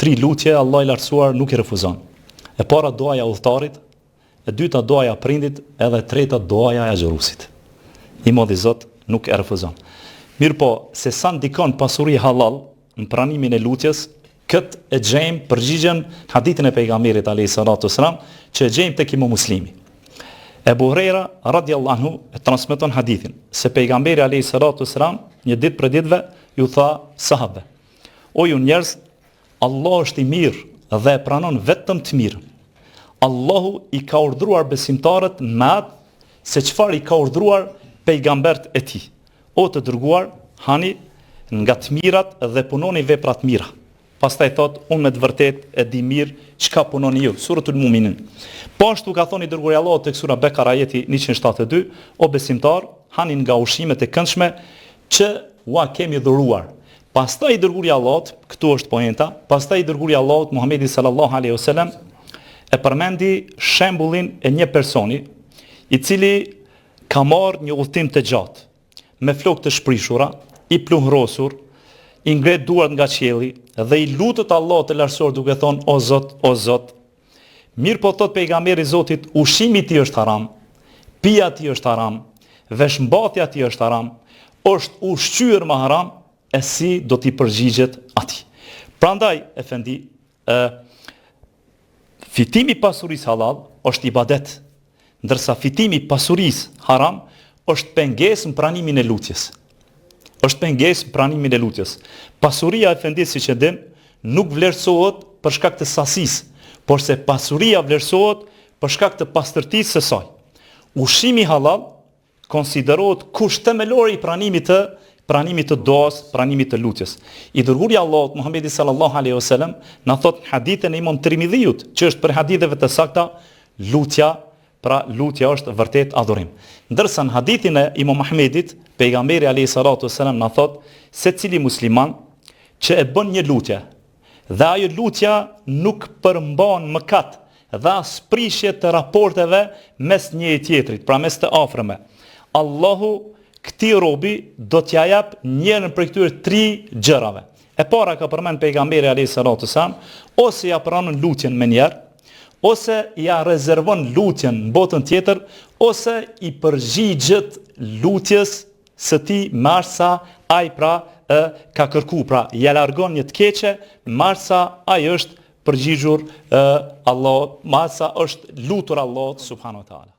3 lutje Allah i lartësuar nuk i refuzon. E para duaja udhëtarit, e dyta duaja prindit, edhe e treta duaja e agjërusit. I modhi Zot nuk e refuzon. Mirë po, se sa ndikon pasuri halal në pranimin e lutjes, këtë e gjejmë përgjigjen hadithin e pejgamberit alayhi salatu wasalam, që e gjejmë tek Imam Muslimi. Ebu Hurajra radiallahu anhu e transmeton hadithin se pejgamberi alayhi salatu wasalam një ditë për ditëve ju tha sahabe: o ju njerëz, Allah është i mirë dhe e pranon vetëm të mirë. Allahu i ka urdhëruar besimtarët me atë se çfarë i ka urdhëruar pejgambert e tij. O të dërguar, hani nga të mirat dhe punoni vepra të mira. Pastaj thot, unë me të vërtet e di mirë çka punoni ju. Suratul Mu'minin. Po ashtu ka thoni dërguari i Allahut tek sura Bekara ajeti 172, o besimtar, hani nga ushqimet e këndshme që ua kemi dhuruar. Pastaj i dërguari i Allahut, këtu është poenta, pastaj i dërguari i Allahut Muhamedi sallallahu alaihi wasallam e përmendi shembullin e një personi i cili ka marrë një udhtim të gjatë me flokë të shprishura, i pluhrosur, i ngret duart nga qielli dhe i lutet Allahut të lartësuar duke thonë o Zot, mirë po thot pejgamberi i Zotit, ushqimi i tij është haram, pija e tij është haram, veshmbathja e tij është haram, është ushqyer me haram, e si do t'i përgjigjet atij. Prandaj, efendi, fitimi i pasurisë halal është ibadet, ndërsa fitimi i pasurisë haram është pengesë në pranimin e lutjes. Është pengesë në pranimin e lutjes. Pasuria, efendi, siç e dim, nuk vlerësohet për shkak të sasisë, por se pasuria vlerësohet për shkak të pastërtisë së saj. Ushqimi halal konsiderohet kusht themelor i pranimit të duas, pranimit të lutjes. I dërguari i Allahut Muhamedi sallallahu alaihi wasallam na thot në hadithin e Imam Tirmidhiut, që është për haditheve të sakta, lutja është vërtet adhurim. Ndërsa në hadithin e Imam Ahmedit, pejgamberi alayhi salatu wasallam na thot se cili musliman që e bën një lutje dhe ajo lutja nuk përmban mëkat dhe as prishje të raporteve mes njëri tjetrit, pra mes të afërme, Allahu këtij robi do t'ja jap njërin prej këtyre 3 gjërave. E para ka përmend pejgamberi alayhi salatu wasallam, ose ja pranon lutjen me njerë, ose ja rezervon lutjen në botën tjetër, ose i përgjigjet lutjes së tij marsa ai ka kërku, pra ja largon një të keqe, marsa ai është përgjigjur Allahut, marsa është lutur Allahut subhanahu wa taala.